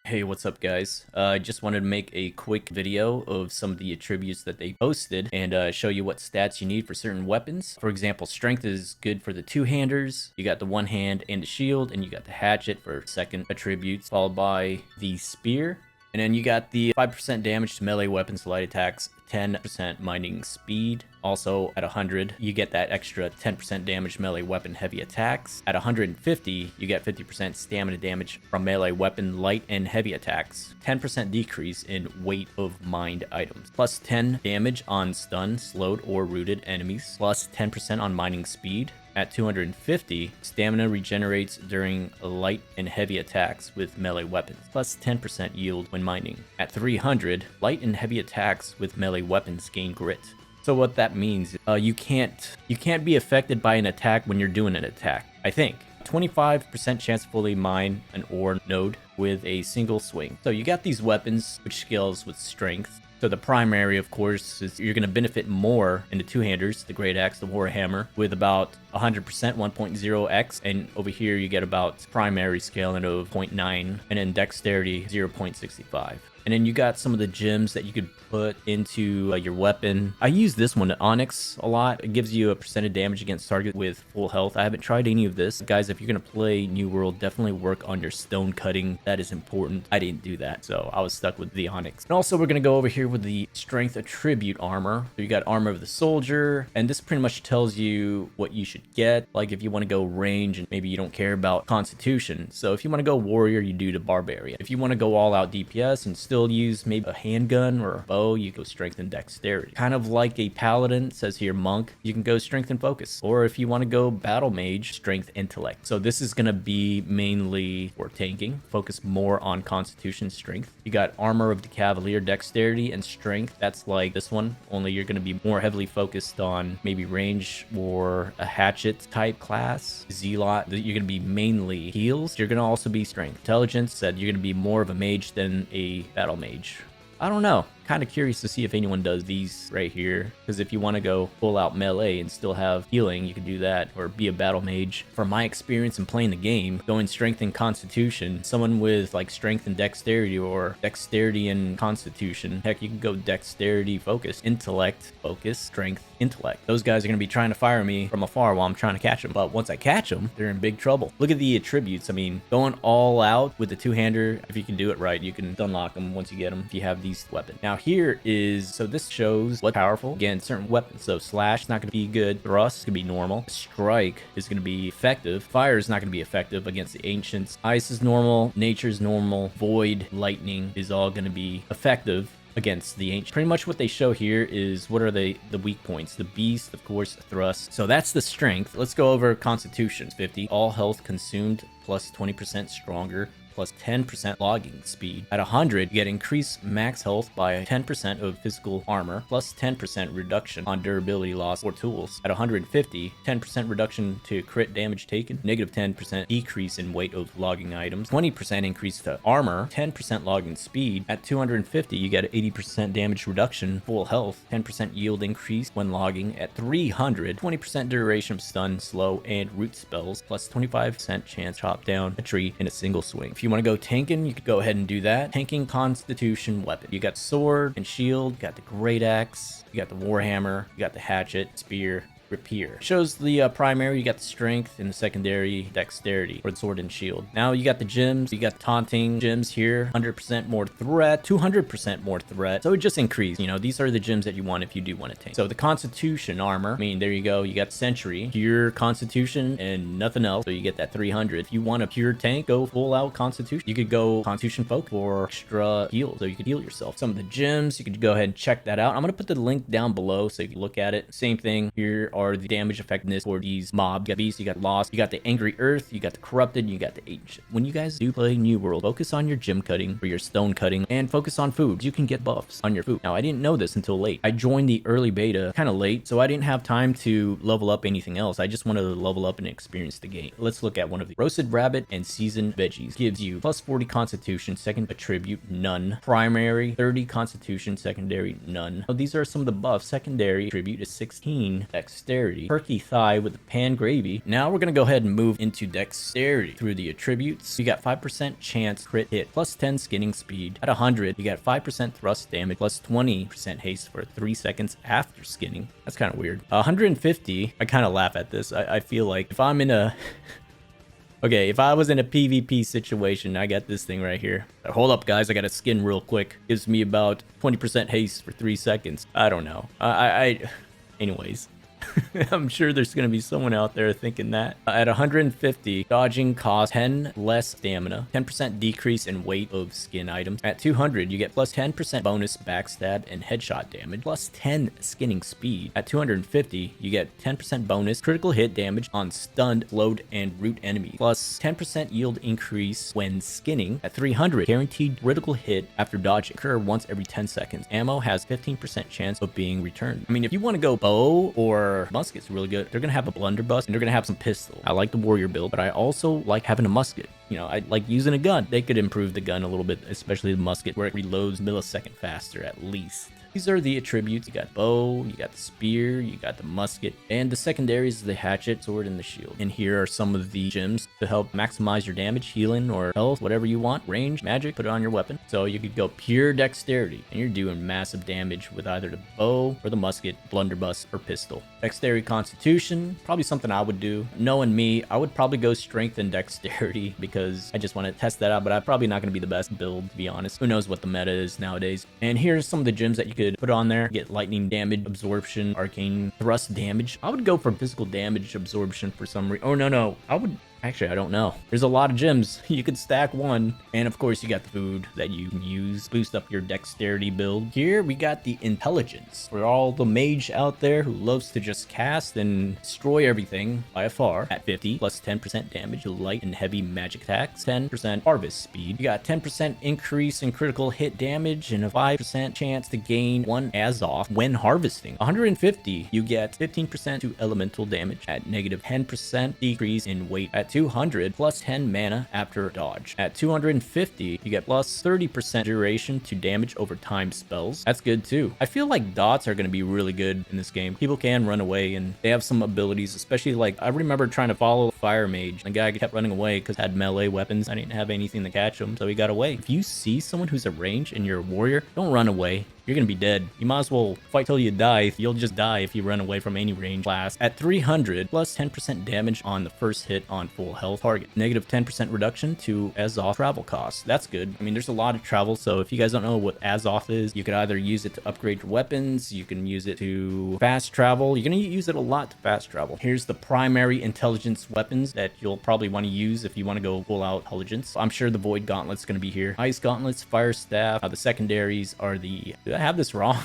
Hey, what's up, guys? I just wanted to make a quick video of some of the attributes that they posted and show you what stats you need for certain weapons. For example, strength is good for the two-handers. You got the one hand and the shield, and you got the hatchet for second attributes, followed by the spear. And then you got the 5% damage to melee weapons, light attacks, 10% mining speed. Also at 100, you get that extra 10% damage melee weapon heavy attacks. At 150, you get 50% stamina damage from melee weapon light and heavy attacks. 10% decrease in weight of mined items. Plus 10 damage on stun, slowed, or rooted enemies. Plus 10% on mining speed. At 250, stamina regenerates during light and heavy attacks with melee weapons, plus 10% yield when mining. At 300, light and heavy attacks with melee weapons gain grit. So what that means, you can't be affected by an attack when you're doing an attack, I think. 25% chance to fully mine an ore node with a single swing. So you got these weapons, which scales with strength. So the primary, of course, is you're going to benefit more in the two-handers, the Great Axe, the Warhammer, with about 100% 1.0x, and over here you get about primary scaling of 0.9, and then dexterity 0.65. And then you got some of the gems that you could put into your weapon. I use this one, the Onyx, a lot. It gives you a percentage damage against target with full health. I haven't tried any of this. Guys, if you're going to play New World, definitely work on your stone cutting. That is important. I didn't do that, so I was stuck with the Onyx. And also, we're going to go over here with the Strength Attribute Armor. So you got Armor of the Soldier, and this pretty much tells you what you should get. Like if you want to go range and maybe you don't care about Constitution. So if you want to go Warrior, you do the Barbarian. If you want to go all out DPS and still use maybe a handgun or a bow, you go strength and dexterity. Kind of like a paladin, says here monk, you can go strength and focus. Or if you want to go battle mage, strength intellect. So this is going to be mainly for tanking, focus more on constitution strength. You got armor of the cavalier, dexterity and strength. That's like this one, only you're going to be more heavily focused on maybe range or a hatchet type class. Zealot, you're going to be mainly heals. You're going to also be strength. Intelligence said you're going to be more of a mage than a battle mage. I don't know. Kind of curious to see if anyone does these right here, because if you want to go full out melee and still have healing, you can do that, or be a battle mage. From my experience in playing the game, going strength and constitution, someone with like strength and dexterity, or dexterity and constitution, heck, you can go dexterity focus, intellect focus, strength intellect. Those guys are going to be trying to fire me from afar while I'm trying to catch them, but once I catch them, they're in big trouble. Look at the attributes. I mean, going all out with the two-hander, if you can do it right, you can unlock them once you get them if you have these weapons. Now here is, so this shows what's powerful. Again, certain weapons. So slash is not going to be good. Thrust is going to be normal. Strike is going to be effective. Fire is not going to be effective against the ancients. Ice is normal. Nature is normal. Void, lightning is all going to be effective against the ancient. Pretty much what they show here is what are the weak points. The beast, of course, thrust. So that's the strength. Let's go over constitution. 50. All health consumed plus 20% stronger, plus 10% logging speed. At 100, you get increased max health by 10% of physical armor, plus 10% reduction on durability loss or tools. At 150, 10% reduction to crit damage taken, negative 10% decrease in weight of logging items, 20% increase to armor, 10% logging speed. At 250, you get 80% damage reduction, full health, 10% yield increase when logging. At 300, 20% duration of stun, slow, and root spells, plus 25% chance to chop down a tree in a single swing. If you want to go tanking, you could go ahead and do that. Tanking constitution weapon. You got sword and shield, you got the great axe, you got the warhammer, you got the hatchet, spear, rapier. Shows the primary, you got the strength, and the secondary dexterity for the sword and shield. Now you got the gems, you got taunting gems here, 100% more threat, 200% more threat. So it just increased. You know, these are the gems that you want if you do want to tank. So the constitution armor, I mean, there you go. You got sentry, pure constitution, and nothing else. So you get that 300. If you want a pure tank, go full out constitution. You could go constitution focus for extra heal, so you could heal yourself. Some of the gems, you could go ahead and check that out. I'm going to put the link down below so you can look at it. Same thing here are the damage effectiveness for these mobs. You got beast, you got lost, you got the angry earth, you got the corrupted, you got the ancient. When you guys do play New World, focus on your gem cutting or your stone cutting, and focus on food. You can get buffs on your food. Now, I didn't know this until late. I joined the early beta kind of late, so I didn't have time to level up anything else. I just wanted to level up and experience the game. Let's look at one of the roasted rabbit and seasoned veggies. Gives you plus 40 constitution, second attribute, none. Primary, 30 constitution, secondary, none. Now, these are some of the buffs. Secondary attribute is 16 dexterity. dexterity, turkey thigh with the pan gravy. Now we're gonna go ahead and move into dexterity through the attributes. You got 5% chance crit hit, plus 10 skinning speed. At 100, you got 5% thrust damage, plus 20% haste for 3 seconds after skinning. That's kind of weird. 150, I kind of laugh at this. I feel like if I'm in a... Okay, if I was in a PvP situation, I got this thing right here. Hold up, guys. I got to skin real quick. Gives me about 20% haste for 3 seconds. I don't know. Anyways. I'm sure there's going to be someone out there thinking that. At 150, dodging costs 10 less stamina, 10% decrease in weight of skin items. At 200, you get plus 10% bonus backstab and headshot damage, plus 10 skinning speed. At 250, you get 10% bonus critical hit damage on stunned, slowed, and root enemies, plus 10% yield increase when skinning. At 300, guaranteed critical hit after dodging, occur once every 10 seconds. Ammo has 15% chance of being returned. I mean, if you want to go bow or musket's really good. They're gonna have a blunderbuss and they're gonna have some pistol. I like the warrior build, but I also like having a musket. You know, I like using a gun. They could improve the gun a little bit, especially the musket, where it reloads millisecond faster at least. These are the attributes. You got bow, you got the spear, you got the musket, and the secondaries is the hatchet, sword, and the shield. And here are some of the gems to help maximize your damage, healing, or health, whatever you want. Range, magic, put it on your weapon. So you could go pure dexterity, and you're doing massive damage with either the bow or the musket, blunderbuss, or pistol. Dexterity constitution, probably something I would do. Knowing me, I would probably go strength and dexterity because I just want to test that out, but I'm probably not going to be the best build, to be honest. Who knows what the meta is nowadays. And here's some of the gems that you could put on there. Get lightning damage, absorption, arcane thrust damage. I would go for physical damage absorption for some reason. Oh, no. Actually, I don't know. There's a lot of gems. You could stack one. And of course, you got the food that you can use. Boost up your dexterity build. Here, we got the intelligence. For all the mage out there who loves to just cast and destroy everything by far. At 50, plus 10% damage, light and heavy magic attacks. 10% harvest speed. You got 10% increase in critical hit damage and a 5% chance to gain 1 Azoth when harvesting. 150, you get 15% to elemental damage. At negative 10% decrease in weight. At 200, plus 10 mana after dodge. At 250, you get plus 30% duration to damage over time spells. That's good too. I feel like dots are going to be really good in this game. People can run away and they have some abilities, especially like I remember trying to follow Fire Mage. The guy kept running away because had melee weapons. I didn't have anything to catch him, so he got away. If you see someone who's at range and you're a warrior, don't run away. You're gonna be dead. You might as well fight till you die. You'll just die if you run away from any range class. At 300, plus 10% damage on the first hit on full health target. Negative 10% reduction to Azoth travel costs. That's good. I mean, there's a lot of travel, so if you guys don't know what Azoth is, you could either use it to upgrade your weapons, you can use it to fast travel. You're gonna use it a lot to fast travel. Here's the primary intelligence weapons that you'll probably want to use if you want to go full out intelligence. I'm sure the Void Gauntlet's gonna be here. Ice Gauntlets, Fire Staff. The secondaries are the... Did I have this wrong?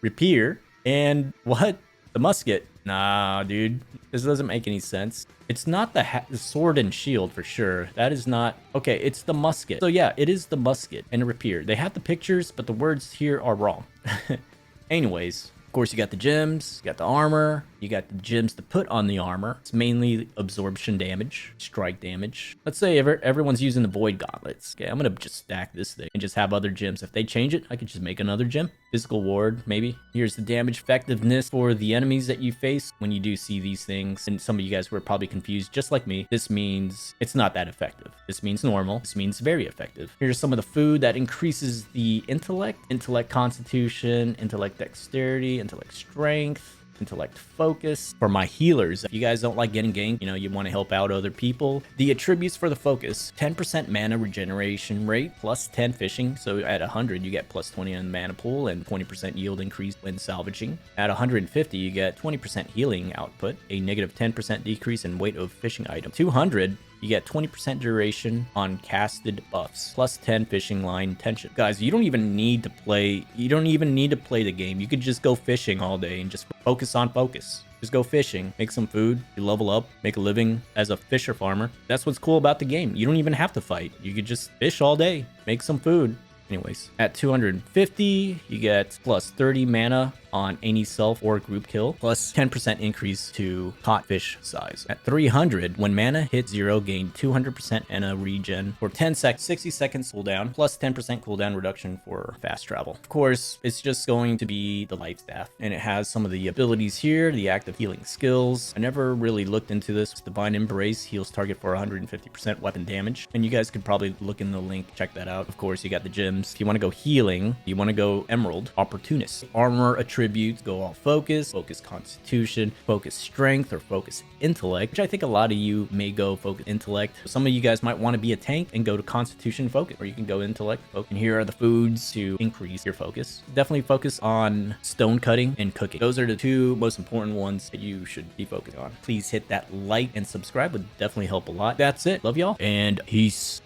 Rapier and what? The musket. Nah, dude. This doesn't make any sense. It's not the sword and shield for sure. That is not... Okay, it's the musket. So yeah, it is the musket and the rapier. They have the pictures, but the words here are wrong. Anyways, of course, you got the gems, you got the armor, you got the gems to put on the armor. It's mainly absorption damage, strike damage. Let's say everyone's using the Void Gauntlets. Okay, I'm gonna just stack this thing and just have other gems. If they change it, I could just make another gem. Physical ward, maybe. Here's the damage effectiveness for the enemies that you face when you do see these things. And some of you guys were probably confused, just like me. This means it's not that effective. This means normal. This means very effective. Here's some of the food that increases the intellect constitution, intellect dexterity, intellect strength, intellect focus. For my healers, if you guys don't like getting ganked, you know, you want to help out other people, the attributes for the focus: 10% mana regeneration rate, plus 10 fishing. So at 100 you get plus 20 on the mana pool and 20% yield increase when salvaging. At 150 you get 20% healing output, a negative 10% decrease in weight of fishing item. 200 you get 20% duration on casted buffs, plus 10 fishing line tension. Guys, you don't even need to play the game. You could just go fishing all day and just focus on focus. Just go fishing, make some food, you level up, make a living as a fisher farmer. That's what's cool about the game. You don't even have to fight. You could just fish all day, make some food. Anyways, at 250, you get plus 30 mana on any self or group kill, plus 10% increase to caught fish size. At 300, when mana hits 0, gain 200% mana regen for 10 seconds, 60 seconds cooldown, plus 10% cooldown reduction for fast travel. Of course, it's just going to be the life staff, and it has some of the abilities here, the active healing skills. I never really looked into this. Divine Embrace heals target for 150% weapon damage, and you guys could probably look in the link, check that out. Of course, you got the gems. If you want to go healing, you want to go Emerald, Opportunist. Armor attributes, go all focus, focus constitution, focus strength, or focus intellect, which I think a lot of you may go focus intellect. Some of you guys might want to be a tank and go to constitution focus, or you can go intellect focus. And here are the foods to increase your focus. Definitely focus on stone cutting and cooking. Those are the two most important ones that you should be focused on. Please hit that like and subscribe, would definitely help a lot. That's it. Love y'all, and peace.